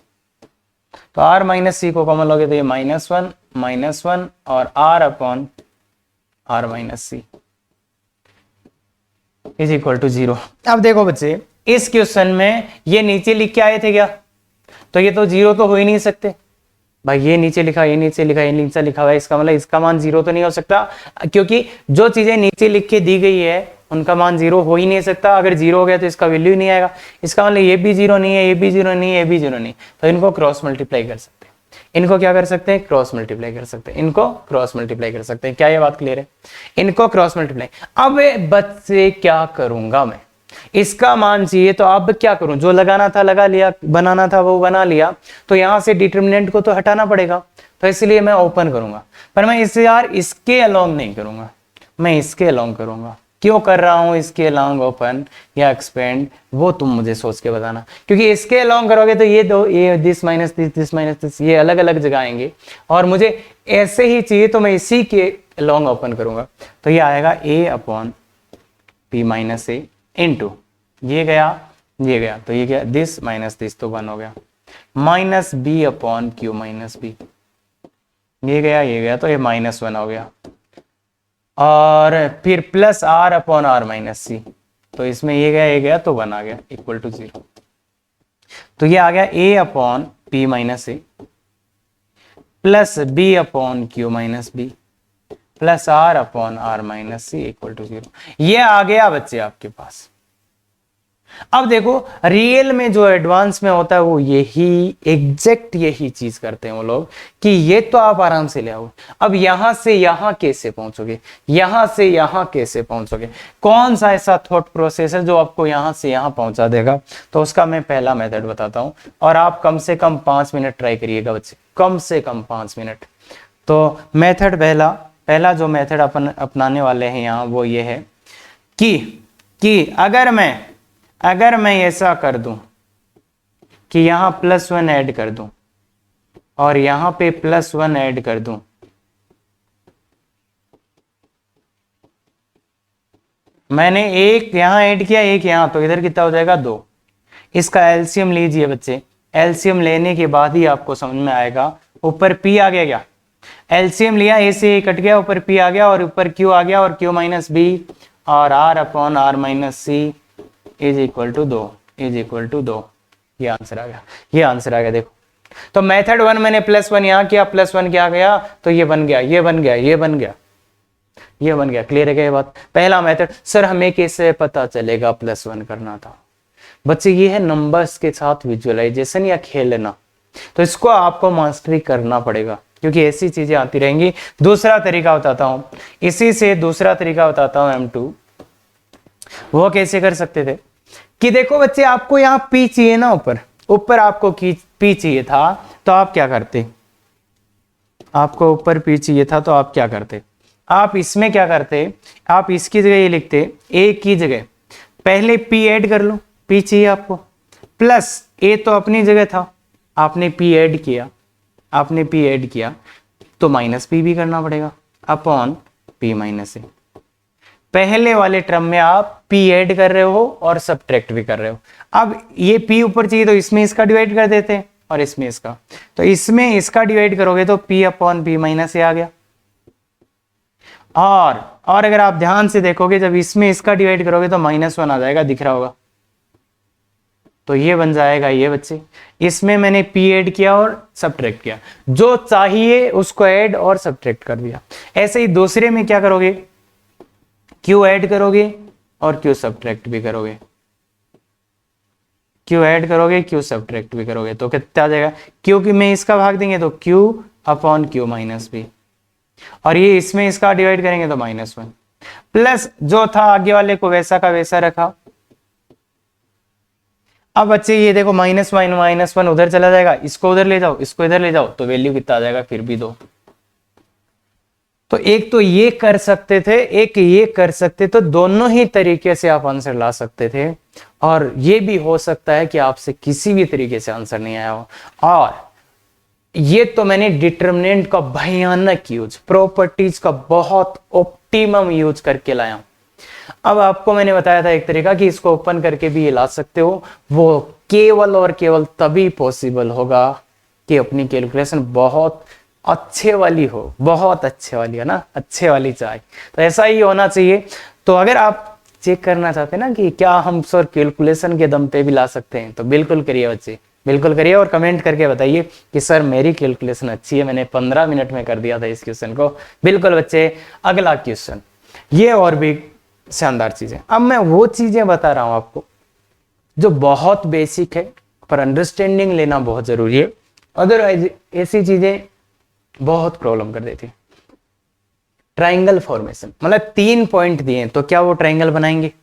तो r माइनस सी को कॉमन लोगे तो ये -1 और r upon r minus C is equal to 0। अब देखो बच्चे, इस क्वेश्चन में ये नीचे लिख के आए थे क्या? तो ये तो 0 तो हो ही नहीं सकते भाई। ये नीचे लिखा, ये नीचे लिखा, ये नीचे लिखा हुआ है, इसका मतलब इसका मान 0 तो नहीं हो सकता, क्योंकि जो चीजें नीचे लिख के दी गई है उनका मान 0 हो ही नहीं सकता। अगर 0 हो गया तो इसका वैल्यू ही नहीं आएगा। इसका मतलब ये भी 0 नहीं है, ये भी 0 नहीं है, ये भी 0 नहीं। तो इनको क्रॉस मल्टीप्लाई कर सकते हैं। इनको क्या कर सकते हैं? क्रॉस मल्टीप्लाई कर सकते हैं। इनको क्रॉस मल्टीप्लाई कर सकते हैं। क्या ये बात क्लियर है? इनको क्रॉस मल्टीप्लाई। अब बच्चे क्या करूंगा मैं? इसका मान चाहिए तो अब क्या करूं? जो लगाना था लगा लिया, बनाना था वो बना लिया। तो यहां से डिटरमिनेंट को तो हटाना पड़ेगा, तो इसलिए मैं ओपन करूंगा। पर मैं इसे यार इसके अलोंग नहीं करूंगा, मैं इसके अलोंग करूंगा। क्यों कर रहा हूं इसके अलोंग ओपन या एक्सपेंड, वो तुम मुझे सोच के बताना। क्योंकि इसके अलोंग करोगे तो ये दो, ये दिस माइनस दिस, ये अलग अलग जगह आएंगे और मुझे ऐसे ही चाहिए तो मैं इसी के अलोंग ओपन करूंगा। तो ये आएगा a upon p minus A into ये गया तो ये क्या? दिस माइनस दिस तो 1 हो गया, minus b upon q minus B. ये गया तो ये -1 हो गया। और फिर plus r upon r minus C, तो इसमें ये गया तो 1 आ गया इक्वल टू 0। तो ये आ गया a upon p minus A plus b upon q minus B plus r upon r minus C equal to 0। ये आ गया बच्चे आपके पास। अब देखो रियल में जो एडवांस में होता है वो यही एग्जैक्ट यही चीज करते हैं वो लोग कि ये तो आप आराम से ले आओ। अब यहां से यहां कैसे पहुंचोगे, यहां से यहां कैसे पहुंचोगे, कौन सा ऐसा थॉट प्रोसेस है जो आपको यहां से यहां पहुंचा देगा? तो उसका मैं पहला मेथड बताता हूं और आप कम से कम 5 मिनट ट्राई करिएगा बच्चे, कम से कम 5 मिनट। तो मेथड पहला जो मेथड अपन अपनाने वाले हैं यहाँ वो ये है कि अगर मैं ऐसा कर दूं कि यहाँ +1 ऐड कर दूं और यहाँ पे +1 ऐड कर दूं, मैंने एक यहाँ ऐड किया एक यहाँ, तो इधर कितना हो जाएगा 2। इसका एलसीएम लीजिए बच्चे, एलसीएम लेने के बाद ही आपको समझ में आएगा। ऊपर p आ गया, क्या एलसीएम लिया, a से a कट गया, ऊपर p आ गया और ऊपर q आ गया और q माइनस b और r/r minus c is equal to 2 ये आंसर आ गया। देखो तो मेथड 1 मैंने +1 यहाँ किया, +1 क्या गया तो ये बन गया। क्लियर है क्या ये बात? पहला मेथड। सर हमें कैसे पता चलेगा +1 करना था? बच्चे ये है नंबर्स के साथ विजुअलाइजेशन या खेलना, तो इसको आपको मास्टरी करना पड़ेगा क्योंकि ऐसी चीजें आती रहेंगी। दूसरा तरीका बताता हूं, इसी से दूसरा तरीका बताता हूं M2, वो कैसे कर सकते थे कि देखो बच्चे आपको यहाँ P चाहिए ना, ऊपर आपको P चाहिए था तो आप क्या करते? आपको ऊपर P चाहिए था तो आप क्या करते? आप इसमें क्या करते? आप इसकी जगह ये लिखते, A की जगह पहले P ऐड कर लो, P चाहिए आपको, प्लस A तो अपनी जगह था, आपने P ऐड किया तो माइनस P भी करना पड़ेगा अपॉन P माइनस A। पहले वाले टर्म में आप P ऐड कर रहे हो और सब्ट्रैक्ट भी कर रहे हो। अब ये P ऊपर चाहिए तो इसमें इसका डिवाइड कर देते हैं और इसमें इसका, तो इसमें इसका डिवाइड करोगे तो P upon P minus A आ गया। और अगर आप ध्यान से देखोगे जब इसमें इसका डिवाइड करोगे तो -1 आ जाएगा, दिख रहा होगा, तो ये बन जाएगा ये बच्चे। इसमें मैंने P ऐड किया और सब्ट्रैक्ट किया, जो चाहिए उसको ऐड और सब्ट्रैक्ट कर दिया। ऐसे ही दूसरे में क्या करोगे? Q ऐड करोगे और Q सब्ट्रैक्ट भी करोगे, Q ऐड करोगे Q सब्ट्रैक्ट भी करोगे, तो कितना आ जाएगा? Q की में इसका भाग देंगे तो Q upon Q minus B, और ये इसमें इसका डिवाइड करेंगे तो -1, प्लस जो था आगे वाले को वैसा का वैसा रखा। अब बच्चे ये देखो -1 उधर चला जाएगा, इसको उधर ले जाओ, इसको इधर ले जाओ, तो वैल्यू कितना आ जाएगा? फिर भी 2। तो एक तो ये कर सकते थे, एक ये कर सकते, तो दोनों ही तरीके से आप आंसर ला सकते थे। और ये भी हो सकता है कि आपसे किसी भी तरीके से आंसर नहीं आया हो। और ये तो मैंने डिटरमिनेंट का भयानक यूज, प्रॉपर्टीज का बहुत ऑप्टिमम यूज करके लाया हूं। अब आपको मैंने बताया था एक तरीका कि इसको ओपन करके भी ये ला सकते हो, वो केवल और केवल तभी पॉसिबल होगा कि अपनी कैलकुलेशन बहुत अच्छे वाली हो, बहुत अच्छे वाली है ना, अच्छे वाली चाहिए, तो ऐसा ही होना चाहिए। तो अगर आप चेक करना चाहते हैं ना कि क्या हम सर कैलकुलेशन के दम पे भी ला सकते हैं, तो बिल्कुल करिए बच्चे, बिल्कुल करिए और कमेंट करके बताइए कि सर मेरी कैलकुलेशन अच्छी है, मैंने 15 मिनट में कर दिया था इस क्वेश्चन को। बिल्कुल बच्चे, अगला क्वेश्चन, ये और भी शानदार चीजें। अब मैं वो चीजें बता रहा हूं आपको जो बहुत बेसिक है, पर अंडरस्टैंडिंग लेना बहुत जरूरी है, अदरवाइज ऐसी चीजें बहुत प्रॉब्लम कर देती। ट्राइंगल फॉर्मेशन, मतलब 3 पॉइंट दिए तो क्या वो ट्राइंगल बनाएंगे?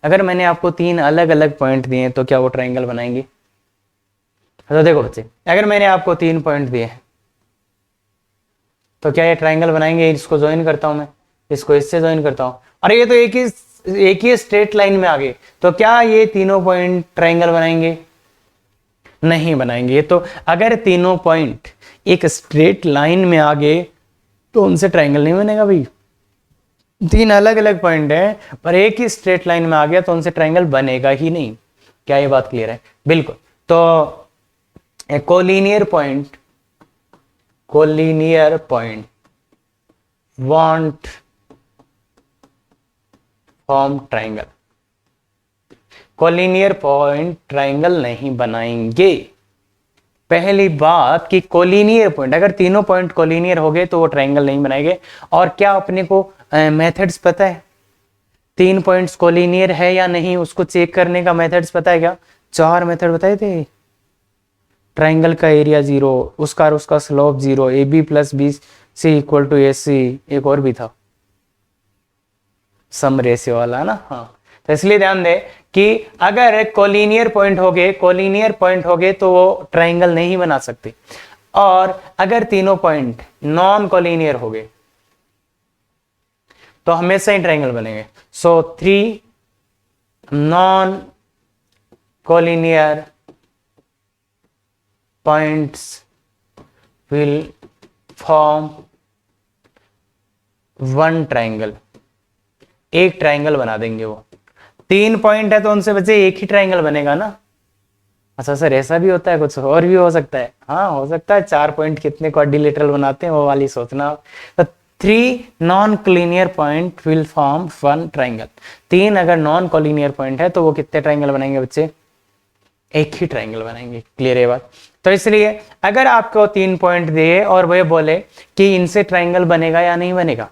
अगर मैंने आपको 3 अलग अलग पॉइंट दिए तो क्या वो ट्राइंगल बनाएंगे? तो देखो बच्चे, अगर मैंने आपको 3 पॉइंट दिए हैं तो क्या ये ट्राइंगल बनाएंगे? इसको ज्वाइन करता हूं मैं, इसको इससे ज्वाइन करता हूं, अरे ये तो एक ही स्ट्रेट लाइन में आ गए, तो क्या ये तीनों पॉइंट ट्राइंगल बनाएंगे? नहीं बनाएंगे। तो अगर तीनों पॉइंट एक स्ट्रेट लाइन में आ गए तो उनसे ट्राइंगल नहीं बनेगा भाई। 3 अलग अलग पॉइंट है पर एक ही स्ट्रेट लाइन में आ गया तो उनसे ट्राइंगल बनेगा ही नहीं। क्या ये बात क्लियर है? बिल्कुल। तो collinear point want form triangle, collinear point triangle नहीं बनाएंगे। पहली बात कि कोलिनियर पॉइंट, अगर तीनों पॉइंट कोलिनियर हो गए तो वो ट्राइंगल नहीं बनाएंगे। और क्या अपने को मेथड्स पता है 3 पॉइंट्स कोलिनियर है या नहीं, उसको चेक करने का मेथड्स पता है क्या? 4 मेथड बताए थे। ट्राइंगल का एरिया 0, उसका स्लोप 0, AB + BC = AC, एक और भी था सम रेशियो वाला ना। हाँ, तो इसलिए ध्यान दे कि अगर कोलिनियर पॉइंट हो गए तो वो ट्राइंगल नहीं बना सकते। और अगर तीनों पॉइंट नॉन कोलिनियर हो गए तो हमेशा ही ट्रायंगल बनेंगे। सो 3 non collinear points will form one triangle, एक ट्रायंगल बना देंगे वो। 3 पॉइंट है तो उनसे बचे एक ही ट्रायंगल बनेगा ना। अच्छा सर ऐसा भी होता है, कुछ और भी हो सकता है? हाँ हो सकता है। 4 पॉइंट कितने क्वाड्रिलेटरल बनाते हैं वो वाली सोचना। तो 3 non collinear point will form one triangle. 3 अगर नॉन कोलिनियर पॉइंट है तो वो कितने ट्रायंगल बनाएंगे बच्चे? एक ही ट्रायंगल बनाएंगे। क्लियर है बात? तो इसलिए अगर आपको 3 पॉइंट दिए और वह बोले कि इनसे ट्रायंगल बनेगा या नहीं बनेगा,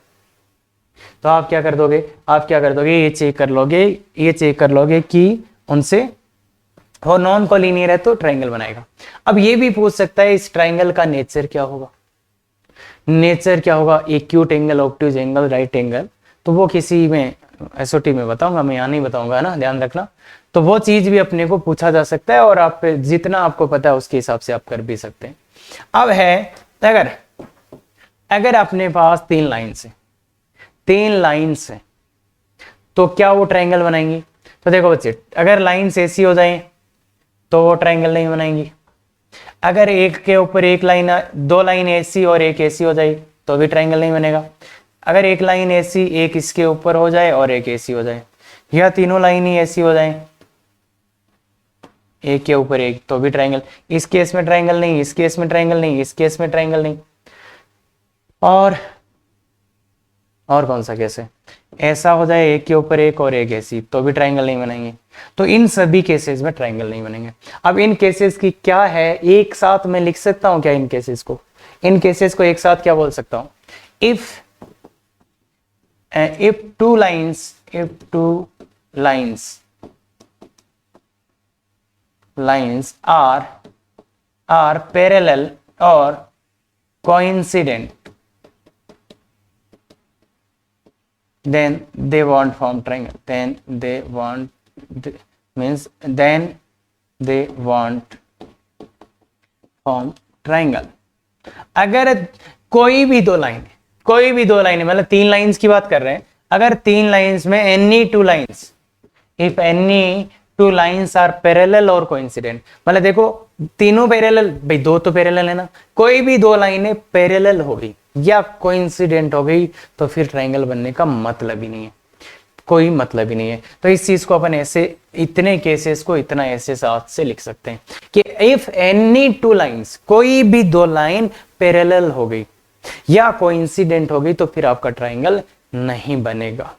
तो आप क्या कर दोगे? आप क्या कर दोगे? ये चेक कर लोगे कि उनसे वो नॉन कोलिनियर है तो ट्रायंगल बनाएगा। अब ये भी पूछ सकता है इस ट्रायंगल का नेचर क्या होगा? नेचर क्या होगा? Acute angle, obtuse angle, right angle. तो वो किसी में एसओटी में बताऊंगा, मैं यहाँ नहीं बताऊंगा ना, ध्यान रखना। तो वो चीज भी अपने को पूछा जा सकता है और आप जितना आपको पता है उसके हिसाब से आप कर भी सकते हैं। अब है अगर अपने पास 3 लाइन्स है तो क्या वो ट्रायंगल बनाएंगी? तो देखो बच्चे, अगर लाइन्स ऐसी हो जाए तो वो ट्रायंगल नहीं बनाएंगी। अगर एक के ऊपर एक लाइन, 2 लाइन ऐसी और एक ऐसी हो जाए तो भी ट्रायंगल नहीं बनेगा। अगर एक लाइन ऐसी, एक इसके ऊपर हो जाए और एक ऐसी हो जाए, या तीनों लाइन ही ऐसी हो जाए एक के ऊपर एक, तो भी ट्रायंगल। इस केस में ट्रायंगल नहीं, इस केस में ट्रायंगल नहीं, इस केस में ट्रायंगल नहीं। और कौन सा केस है? ऐसा हो जाए एक के ऊपर एक और एक ऐसी, तो भी ट्रायंगल नहीं बनेंगे। तो इन सभी केसेस में ट्रायंगल नहीं बनेंगे। अब इन केसेस की क्या है, एक साथ मैं लिख सकता हूं क्या इन केसेस को? इन केसेस को एक साथ क्या बोल सकता हूं? If two lines are parallel और coincident, then they won't form triangle. Then they won't form triangle. अगर कोई भी दो लाइन मतलब 3 लाइन्स की बात कर रहे हैं, अगर 3 लाइन्स में एनी 2 लाइन्स, if any 2 lines are parallel और कोइंसिडेंट, मतलब देखो तीनों पैरेलल, भाई 2 तो पैरेलल है ना, कोई भी 2 लाइनें पैरेलल हो गई या कोइंसिडेंट हो गई तो फिर ट्रायंगल बनने का मतलब ही नहीं है, कोई मतलब ही नहीं है। तो इस चीज को अपन ऐसे, इतने केसेस को इतना ऐसे साथ से लिख सकते हैं कि इफ एनी 2 लाइन्स, कोई भी 2 लाइन पैरेलल हो गई या कोइंसिडेंट हो गई तो फिर आपका ट्रायंगल नहीं बनेगा।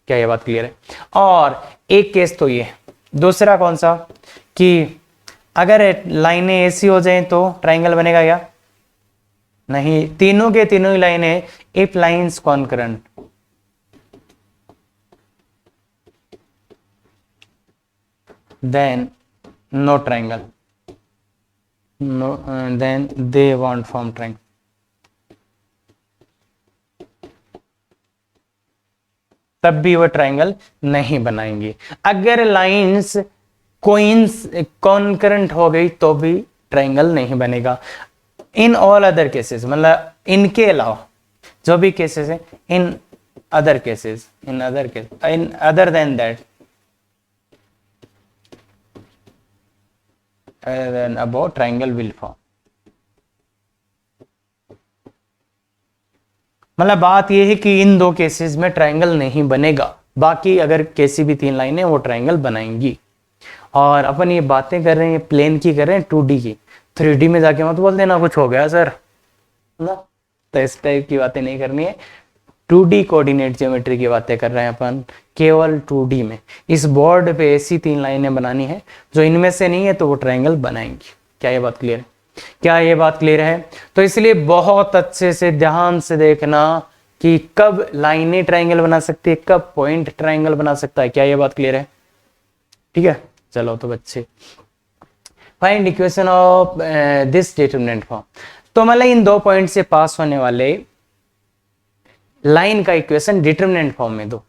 क्या ये बात क्लियर है? और एक केस तो ये, दूसरा कौन सा, कि अगर लाइनें ऐसी हो जाएं तो ट्रायंगल बनेगा या नहीं? तीनों के तीनों ही लाइनें, if lines concurrent, then no triangle, then they won't form triangle. तब भी वो ट्रायंगल नहीं बनाएंगे। अगर लाइंस कॉन्करेंट हो गई तो भी ट्रायंगल नहीं बनेगा। इन ऑल अदर केसेस, मतलब इनके अलावा जो भी केसेस है, in other than that, then above triangle will form। मतलब बात यह है कि इन 2 केसेस में ट्रायंगल नहीं बनेगा, बाकी अगर कैसी भी 3 लाइनें वो ट्रायंगल बनाएंगी। और अपन ये बातें कर रहे हैं प्लेन की, कर रहे हैं 2D की, 3D में जाके मत बोल देना कुछ हो गया सर ना, तो इस टाइप की बातें नहीं करनी है। 2D कोऑर्डिनेट ज्योमेट्री की बातें कर रहे हैं अपन, केवल 2D में। इस बोर्ड पे ऐसी 3 लाइनें बनानी है, जो इनमें से नहीं है तो वो ट्रायंगल बनाएंगी। क्या ये बात क्लियर है? क्या ये बात क्लियर है? तो इसलिए बहुत अच्छे से ध्यान से देखना कि कब लाइनें ट्रायंगल बना सकती है, कब पॉइंट ट्रायंगल बना सकता है। क्या ये बात क्लियर है? ठीक है, चलो तो बच्चे, find equation of this determinant form. तो मतलब इन 2 पॉइंट से पास होने वाले लाइन का इक्वेशन डिटरमिनेंट फॉर्म में दो।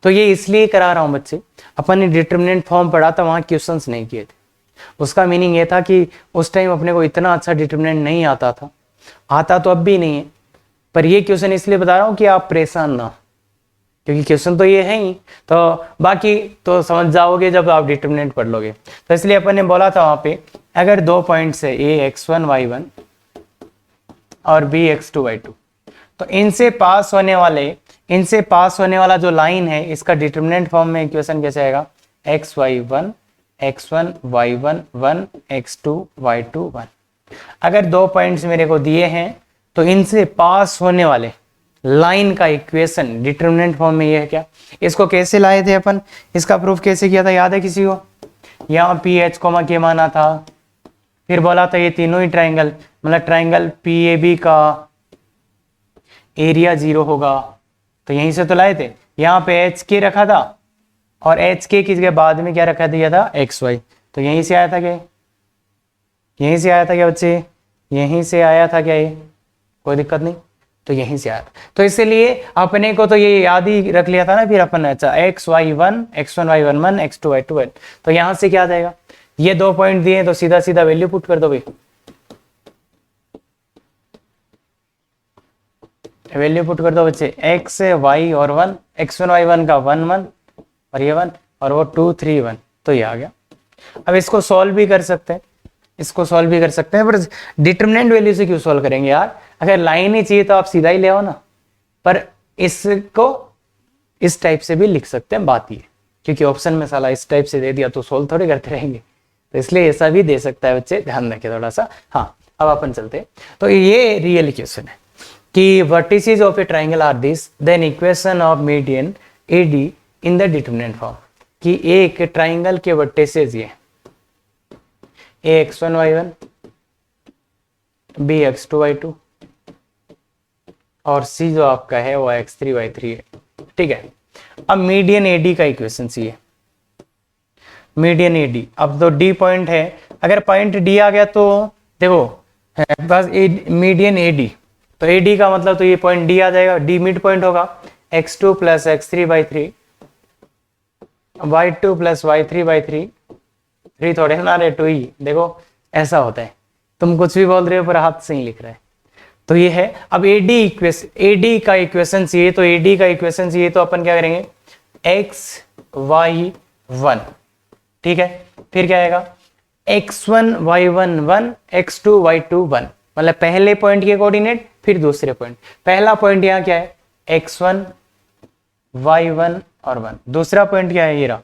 तो ये इसलिए करा रहा हूं बच्चे, अपन ने डिटरमिनेंट फॉर्म पढ़ा था, वहां क्वेश्चंस नहीं किए थे। उसका मीनिंग ये था कि उस टाइम अपने को इतना अच्छा डिटरमिनेंट नहीं आता था, आता तो अब भी नहीं है, पर ये क्वेश्चन इसलिए बता रहा हूं कि आप परेशान ना, क्योंकि क्वेश्चन तो ये है ही, तो बाकी तो समझ जाओगे जब आप डिटरमिनेंट पढ़ लोगे। तो इसलिए अपन ने बोला था वहां पे अगर 2 पॉइंट्स है a x1 y1 और b x2 y2, तो इनसे पास होने वाला जो लाइन है इसका डिटरमिनेंट फॉर्म में इक्वेशन कैसे आएगा, xy1 x1 y1 1 x2 y2 1। अगर 2 पॉइंट्स मेरे को दिए हैं तो इनसे पास होने वाले लाइन का इक्वेशन डिटरमिनेंट फॉर्म में ये है क्या। इसको कैसे लाए थे अपन, इसका प्रूफ कैसे किया था, याद है किसी को? यहाँ पी एच कोमा के माना था, फिर बोला था ये तीनों ही ट्राइंगल मतलब ट्राइंगल पी ए बी का एरिया 0 होगा, तो यहीं से तो लाए थे। यहाँ पे एच के रखा था और एच के की जगह बाद में क्या रखा दिया था, एक्स वाई, तो यहीं से आया था क्या, यहीं से आया था क्या बच्चे, यहीं से आया था क्या, ये कोई दिक्कत नहीं, तो यहीं से आया था। तो इसलिए अपने को तो ये याद ही रख लिया था ना फिर अपन, अच्छा x Y one x1 y1 1 x2 y2 1, तो यहां से क्या आ जाएगा, ये 2 पॉइंट दिए तो सीधा सीधा वैल्यू पुट कर दो भाई, वैल्यू पुट कर दो बच्चे, x y और 1, x1 y1 का 1 1 और ये 1 और वो 2 3 1, तो ये आ गया। अब इसको सॉल्व भी कर सकते हैं, इसको सॉल्व भी कर सकते हैं, पर डिटरमिनेंट वैल्यू से क्यों सॉल्व करेंगे यार, अगर लाइन ही चाहिए तो आप सीधा ही ले आओ ना। पर इसको इस टाइप से भी लिख सकते हैं, बात ये क्योंकि ऑप्शन में साला इस टाइप से दे दिया तो सॉल्व थोड़ी करते रहेंगे, तो इसलिए ऐसा भी दे सकता है बच्चे, ध्यान रखें थोड़ा सा। हाँ अब अपन चलते हैं, तो ये रियल इक्वेशन है कि vertices of a triangle are this, then equation of median AD in the determinant form, कि एक ट्राइंगल के वर्टिसेस ये x1 y1 b x2 y2 और c जो आपका है वो x3 y3 है, ठीक है। अब मीडियन एडी का इक्वेशन सी है, मीडियन एडी, अब तो d पॉइंट है, अगर पॉइंट d आ गया तो देखो बस मीडियन एडी, तो एडी का मतलब तो ये पॉइंट d आ जाएगा, d मिड पॉइंट होगा, x2 plus x3 by 3 y2 plus y3 by 3, 3 थोड़े ना रे 2 ही, देखो ऐसा होता है, तुम कुछ भी बोल रहे हो पर हाथ से ही लिख रहा है, तो ये है। अब एडी इक्वेशन, एडी का इक्वेशन चाहिए, तो एडी का इक्वेशन चाहिए तो अपन क्या करेंगे, xy1, ठीक है, फिर क्या आएगा x1 y1 1 x2 y2 1, मतलब पहले पॉइंट के कोऑर्डिनेट फिर दूसरे पॉइंट, पहला पॉइंट यहाँ क्या है x1 y1 और 1, दूसरा पॉइंट क्या है, ये रहा,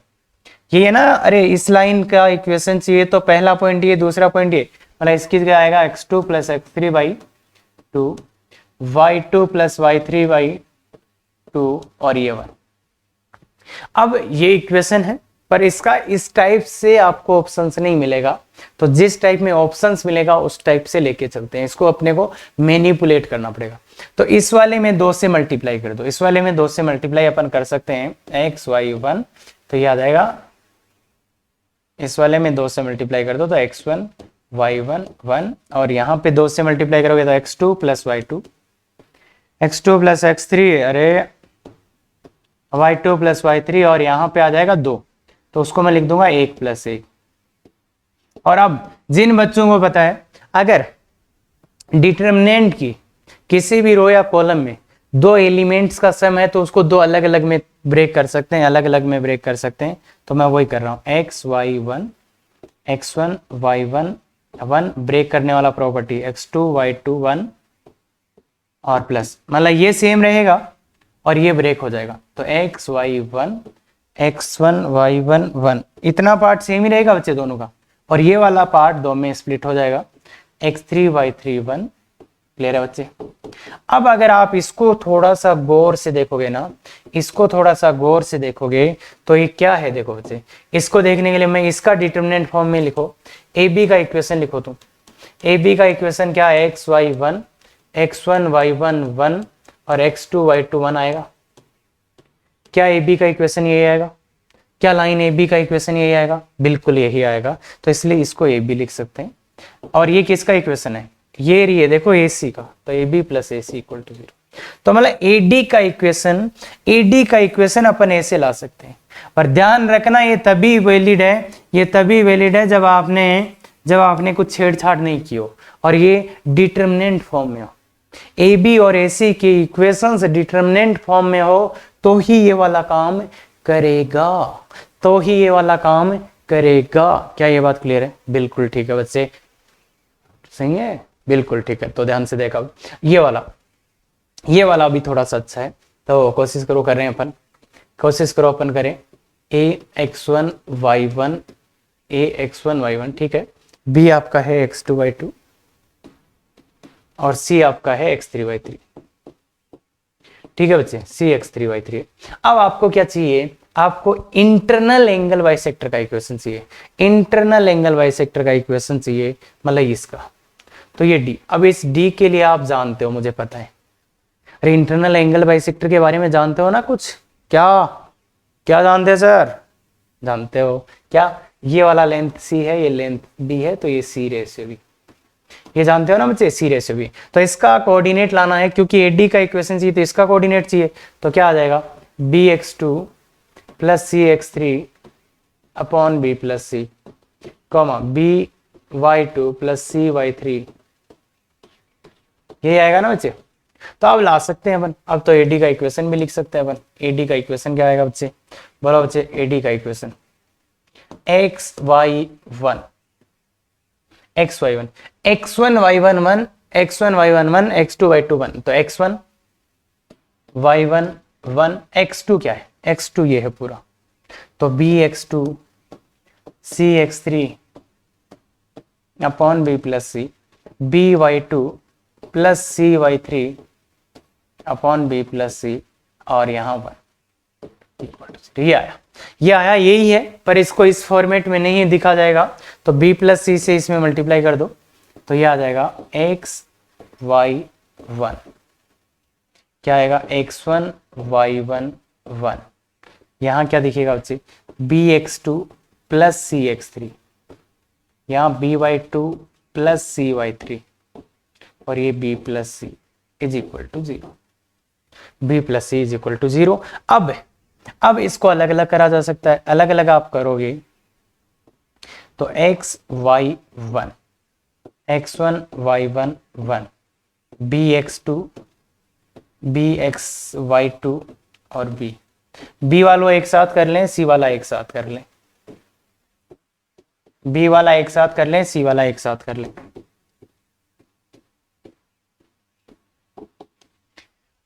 ये है ना, अरे इस लाइन का इक्वेशन चाहिए तो पहला पॉइंट ये दूसरा पॉइंट ये, मतलब इसकी जगह आएगा x2 plus x3 by 2 y2 plus y3 by 2 और ये 1। अब ये इक्वेशन है, पर इसका इस टाइप से आपको ऑप्शंस नहीं मिलेगा, तो जिस टाइप में ऑप्शंस मिलेगा उस टाइप से लेके चलते हैं, इसको अपने को मैनिपुलेट करना पड़ेगा। तो इस वाले में 2 से मल्टीप्लाई कर दो, इस वाले में 2 से मल्टीप्लाई अपन कर सकते हैं xy1, तो ये आ जाएगा, इस वाले में 2 से मल्टीप्लाई कर दो तो x1 y1 1 और यहाँ पे 2 से मल्टीप्लाई करोगे तो x2 plus y2 x2 plus x3, अरे y2 प्लस y3 और यहाँ पे आ जाएगा 2, तो उसको मैं लिख दूंगा 1 प्लस 1। और अब जिन बच्चों को पता है अगर डिटरमिनेंट की किसी भी रो या कॉलम में 2 एलिमेंट्स का सम है तो उसको 2 अलग अलग में ब्रेक कर सकते हैं, अलग अलग में ब्रेक कर सकते हैं, तो मैं वही कर रहा हूं, xy1 x1 y1 1 ब्रेक करने वाला प्रॉपर्टी x2 y2 1 और प्लस, मतलब ये सेम रहेगा और ये ब्रेक हो जाएगा, तो xy1 x1 y1 1 इतना पार्ट सेम ही रहेगा बच्चे दोनों का, और ये वाला पार्ट 2 में स्प्लिट हो जाएगा, x3 y3 1, क्लियर है बच्चे। अब अगर आप इसको थोड़ा सा गौर से देखोगे ना, इसको थोड़ा सा गौर से देखोगे तो ये क्या है, देखो बच्चे, इसको देखने के लिए मैं इसका डिटरमिनेंट फॉर्म में लिखो, ए बी का इक्वेशन लिखो तुम, ए बी का इक्वेशन क्या है, xy1 x1 y1 1 और x2 y2 1 आएगा, क्या ए बी का इक्वेशन यही आएगा, क्या लाइन ए बी का इक्वेशन यही आएगा, बिल्कुल यही आएगा, तो इसलिए इसको ए बी लिख सकते हैं। और ये किसका इक्वेशन है, ये रही है देखो ए सी का, तो A B plus A C equal to 0, तो मतलब एडी का इक्वेशन, एडी का इक्वेशन अपन ऐसे ला सकते हैं, पर ध्यान रखना ये तभी वैलिड है, ये तभी वैलिड है जब आपने कुछ छेड़छाड़ नहीं की हो और ये डिटरमिनेंट फॉर्म में हो, ए बी और ए सी के इक्वेशंस डिटरमिनेंट फॉर्म में हो तो ही ये वाला काम करेगा, तो ही ये वाला काम करेगा। क्या ये बात क्लियर है? बिल्कुल ठीक है बच्चे, सही है, बिल्कुल ठीक है। तो ध्यान से देखा, ये वाला अभी थोड़ा सा अच्छा है, तो कोशिश करो, कर रहे हैं अपन, कोशिश करो अपन करें ax1 y1, ax1 y1, ठीक है। b आपका है x2 y2 और c आपका है x3 y3, ठीक है बच्चे, c x3 y3। अब आपको क्या चाहिए? आपको इंटरनल एंगल बाइसेक्टर का इक्वेशन चाहिए, इंटरनल एंगल बाइसेक्टर का इक्वेशन चाहिए, मतलब इसका। तो ये d, अब इस d के लिए आप जानते हो, मुझे पता है, अरे इंटरनल एंगल बाइसेक्टर के बारे में जानते हो ना कुछ? क्या क्या जानते हैं सर? जानते हो क्या? ये वाला लेंथ c है, ये लेंथ d है, तो ये c रेशियो b, ये जानते हो ना बच्चे, c रेशियो b। तो इसका कोऑर्डिनेट लाना है, क्योंकि AD का इक्वेशन चाहिए तो इसका कोऑर्डिनेट चाहिए। तो क्या आ जाएगा? bx2 plus cx3 upon b plus c, comma by2 plus cy3, यही आएगा ना बच्चे? तो अब ला सकते हैं अपन, अब तो AD का इक्वेशन भी लिख सकते हैं अपन। AD का इक्वेशन क्या आएगा बच्चे? बोलो बच्चे, AD का equation xy1 x1 y1 1, x1 y1 1, x2 y2 1, तो x1 y1 1, x2 क्या है? x2 ये है पूरा, तो bx2 cx3 upon b plus c, by2 plus cy3 upon b plus c, और यहां पर ये आया, ये आया, यही है, पर इसको इस फॉर्मेट में नहीं दिखा जाएगा, तो b प्लस c से इसमें मल्टीप्लाई कर दो, तो ये आ जाएगा xy1, क्या आएगा? x1 y1 1, यहां क्या दिखेगा बच्चे? bx2 प्लस cx3, यहां by2 प्लस cy3, और ये b plus c is equal to 0, b plus c is equal to 0। अब इसको अलग अलग करा जा सकता है, अलग अलग आप करोगे तो xy1 x1 y1 1, bx2 bxy2 और b वालों एक साथ कर लें, c वाला एक साथ कर लें, b वाला एक साथ कर लें, c वाला एक साथ कर लें।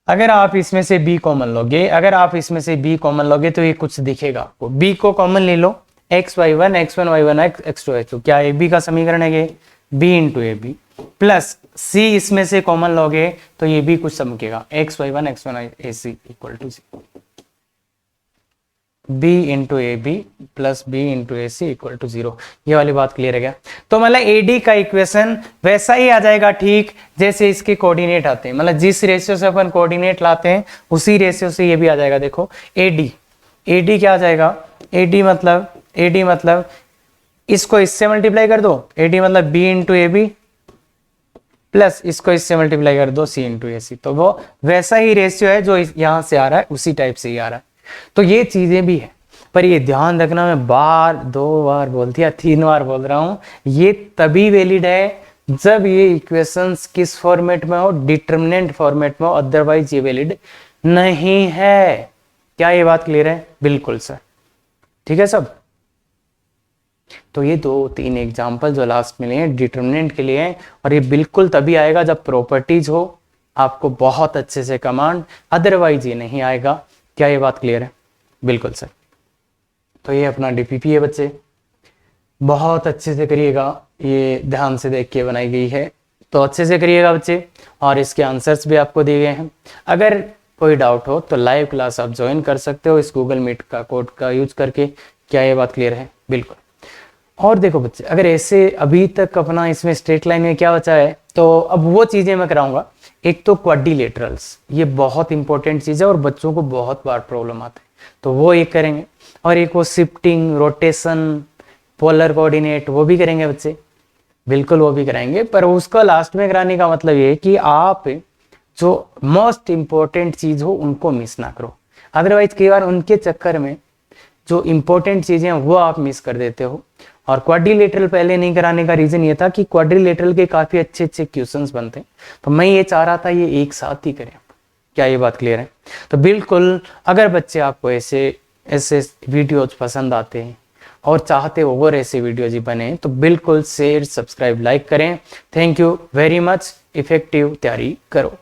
अगर आप इसमें से b कॉमन लोगे, अगर आप इसमें से b कॉमन लोगे तो ये कुछ दिखेगा आपको। b को कॉमन ले लो, xy1 x1 y1 x2 y2, क्या ab का समीकरण है ये? b into A B, plus c इसमें से कॉमन लोगे तो ये भी कुछ समझेगा, xy1 x1 ac equal to b into A B plus b into A C equal to 0। ये वाली बात क्लियर है क्या? तो मतलब AD का इक्वेशन वैसा ही आ जाएगा ठीक जैसे इसके कोऑर्डिनेट आते हैं, मतलब जिस रेशियो से अपन कोऑर्डिनेट लाते हैं उसी रेशियो से ये भी आ जाएगा। देखो AD क्या आ जाएगा? AD मतलब इसको इससे मल्टीप्लाई कर दो, AD मतलब b into A B plus इसको इससे मल्टीप्लाई कर दो c इंटू ए सी, तो वो वैसा ही रेशियो है जो यहां से आ रहा है, उसी टाइप से ही आ रहा है। तो ये चीजें भी है, पर ये ध्यान रखना, मैं बार 2 बार बोल दिया, 3 बार बोल रहा हूं, ये तभी वैलिड है जब ये इक्वेशंस किस फॉर्मेट में हो? डिटरमिनेंट फॉर्मेट में हो, अदरवाइज ये वैलिड नहीं है। क्या ये बात क्लियर है? बिल्कुल सर, ठीक है सब। तो ये 2-3 एग्जाम्पल जो लास्ट में लिए हैं डिटरमिनेंट के लिए हैं, और ये बिल्कुल तभी आएगा जब प्रॉपर्टीज हो, आपको बहुत अच्छे से कमांड, अदरवाइज ये नहीं आएगा। क्या ये बात क्लियर है? बिल्कुल सर। तो ये अपना डीपीपी है बच्चे, बहुत अच्छे से करिएगा, ये ध्यान से देख के बनाई गई है, तो अच्छे से करिएगा बच्चे, और इसके आंसर्स भी आपको दिए गए हैं। अगर कोई डाउट हो तो लाइव क्लास आप ज्वाइन कर सकते हो इस गूगल मीट का कोड का यूज करके। क्या ये बात क्लियर है? बिल्कुल। और देखो बच्चे, अगर ऐसे अभी तक अपना इसमें स्ट्रेट लाइन में क्या बचा है, तो अब वो चीजें मैं कराऊंगा। एक तो क्वाड्रिलेटरल्स, ये बहुत इंपॉर्टेंट चीज है और बच्चों को बहुत बार प्रॉब्लम आता है, तो वो एक करेंगे, और एक वो शिफ्टिंग, रोटेशन, पोलर कोऑर्डिनेट, वो भी करेंगे बच्चे, बिल्कुल वो भी कराएंगे। पर उसको लास्ट में कराने का मतलब ये है कि आप जो मोस्ट इंपॉर्टेंट चीज हो उनको मिस ना करो, अदरवाइज कई बार उनके चक्कर में जो इंपॉर्टेंट चीजें हैं वो आप मिस कर देते हो। और क्वाड्रिलेटरल पहले नहीं कराने का रीजन ये था कि क्वाड्रिलेटरल के काफी अच्छे क्वेश्चंस बनते हैं, तो मैं ये चाह रहा था ये एक साथ ही करें, क्या ये बात क्लियर है? तो बिल्कुल अगर बच्चे आपको ऐसे ऐसे वीडियोज पसंद आते हैं और चाहते हो और ऐसे वीडियोज ही बने, तो बिल्कुल शेयर, सब्सक्राइब, लाइक करें। Thank you very much. Effective तैयारी करो।